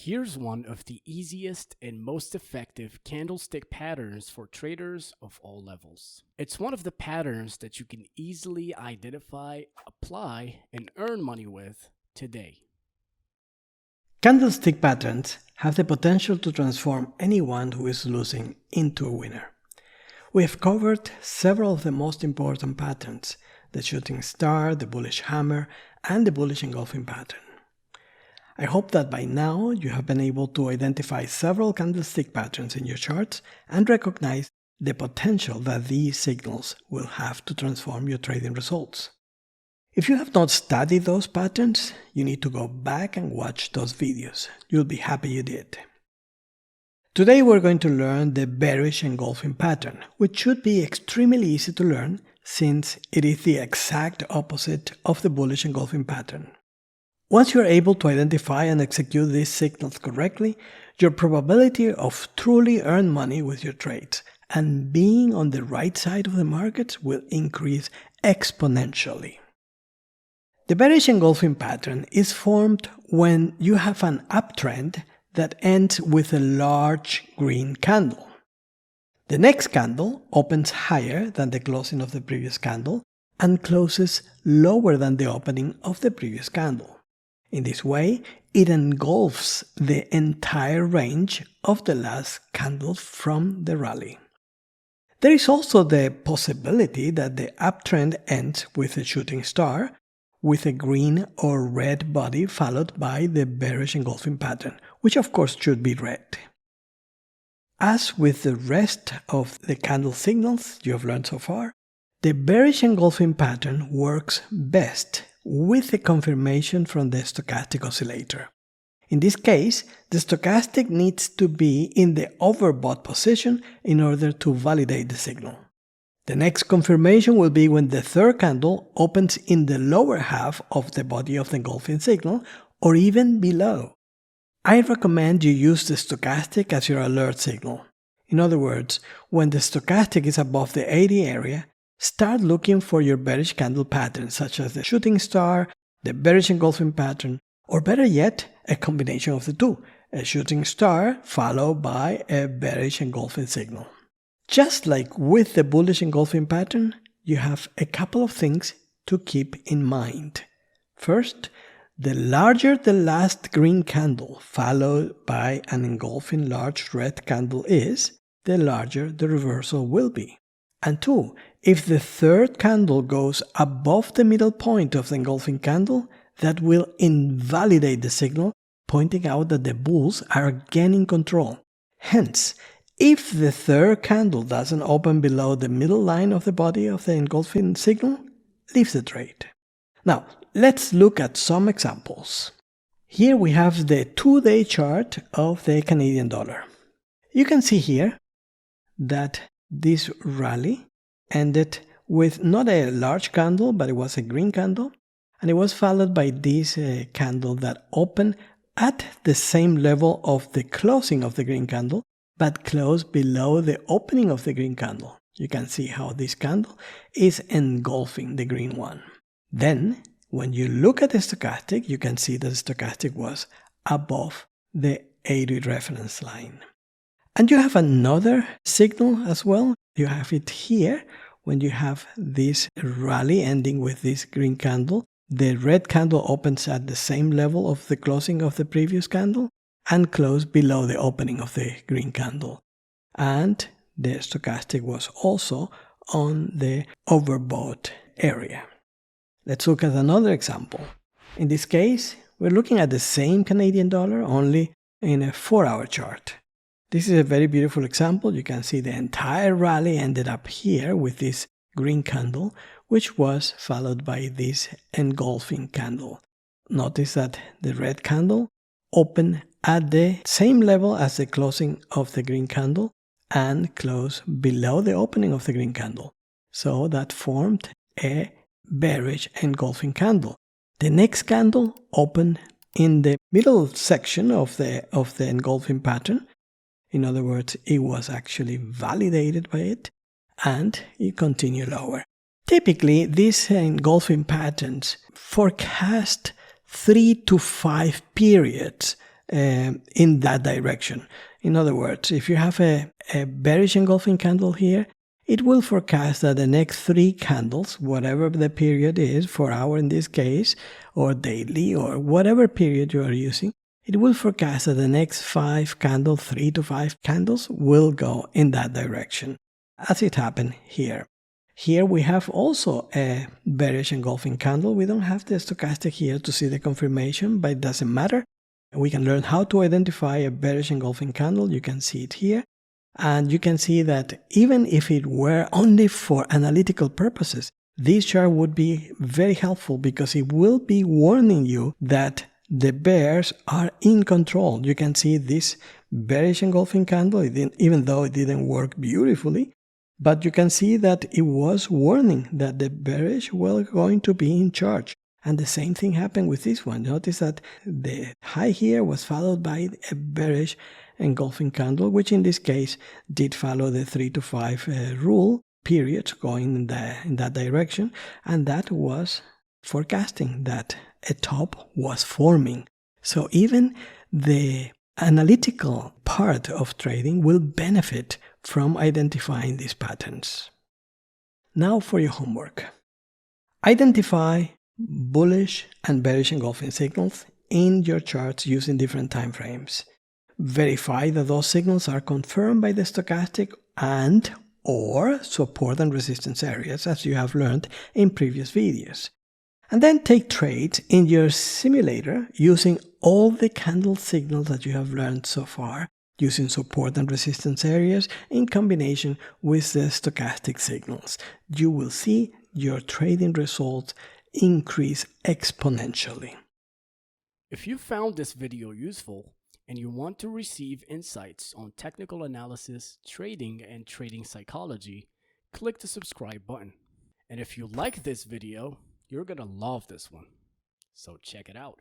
Here's one of the easiest and most effective candlestick patterns for traders of all levels. It's one of the patterns that you can easily identify, apply, and earn money with today. Candlestick patterns have the potential to transform anyone who is losing into a winner. We have covered several of the most important patterns: the shooting star, the bullish hammer, and the bullish engulfing pattern. I hope that by now you have been able to identify several candlestick patterns in your charts and recognize the potential that these signals will have to transform your trading results. If you have not studied those patterns, you need to go back and watch those videos. You'll be happy you did. Today we're going to learn the bearish engulfing pattern, which should be extremely easy to learn since it is the exact opposite of the bullish engulfing pattern. Once you are able to identify and execute these signals correctly, your probability of truly earn money with your trades and being on the right side of the markets will increase exponentially. The bearish engulfing pattern is formed when you have an uptrend that ends with a large green candle. The next candle opens higher than the closing of the previous candle and closes lower than the opening of the previous candle. In this way, it engulfs the entire range of the last candle from the rally. There is also the possibility that the uptrend ends with a shooting star, with a green or red body followed by the bearish engulfing pattern, which of course should be red. As with the rest of the candle signals you have learned so far, the bearish engulfing pattern works best with a confirmation from the stochastic oscillator. In this case, the stochastic needs to be in the overbought position in order to validate the signal. The next confirmation will be when the third candle opens in the lower half of the body of the engulfing signal or even below. I recommend you use the stochastic as your alert signal. In other words, when the stochastic is above the 80 area, start looking for your bearish candle patterns such as the shooting star, the bearish engulfing pattern, or better yet, a combination of the two, a shooting star followed by a bearish engulfing signal. Just like with the bullish engulfing pattern, you have a couple of things to keep in mind. First, the larger the last green candle followed by an engulfing large red candle is, the larger the reversal will be. And two, if the third candle goes above the middle point of the engulfing candle, that will invalidate the signal, pointing out that the bulls are gaining control. Hence, if the third candle doesn't open below the middle line of the body of the engulfing signal, leave the trade. Now, let's look at some examples. Here we have the 2-day chart of the Canadian dollar. You can see here that this rally ended with not a large candle, but it was a green candle, and it was followed by this candle that opened at the same level of the closing of the green candle, but closed below the opening of the green candle. You can see how this candle is engulfing the green one. Then, when you look at the stochastic, you can see that the stochastic was above the 80 reference line. And you have another signal as well. You have it here when you have this rally ending with this green candle. The red candle opens at the same level of the closing of the previous candle and closed below the opening of the green candle. And the stochastic was also on the overbought area. Let's look at another example. In this case, we're looking at the same Canadian dollar, only in a 4-hour chart. This is a very beautiful example. You can see the entire rally ended up here with this green candle, which was followed by this engulfing candle. Notice that the red candle opened at the same level as the closing of the green candle and closed below the opening of the green candle. So that formed a bearish engulfing candle. The next candle opened in the middle section of the engulfing pattern. In other words, it was actually validated by it, and it continued lower. Typically, these engulfing patterns forecast 3 to 5 periods in that direction. In other words, if you have a bearish engulfing candle here, it will forecast that the next 3 candles, whatever the period is, 4 hour in this case, or daily, or whatever period you are using, it will forecast that the next 5 candles, 3 to 5 candles, will go in that direction, as it happened here. Here we have also a bearish engulfing candle. We don't have the stochastic here to see the confirmation, but it doesn't matter. We can learn how to identify a bearish engulfing candle. You can see it here. And you can see that even if it were only for analytical purposes, this chart would be very helpful because it will be warning you that the bears are in control. You can see this bearish engulfing candle, even though it didn't work beautifully, but you can see that it was warning that the bearish were going to be in charge. And the same thing happened with this one. Notice that the high here was followed by a bearish engulfing candle, which in this case did follow the 3 to 5 rule periods going in that direction, and that was forecasting that a top was forming. So even the analytical part of trading will benefit from identifying these patterns. Now for your homework. Identify bullish and bearish engulfing signals in your charts using different time frames. Verify that those signals are confirmed by the stochastic and or support and resistance areas, as you have learned in previous videos. And then take trades in your simulator using all the candle signals that you have learned so far, using support and resistance areas in combination with the stochastic signals. You will see your trading results increase exponentially. If you found this video useful and you want to receive insights on technical analysis, trading, and trading psychology, click the subscribe button. And if you like this video, you're gonna love this one. So check it out.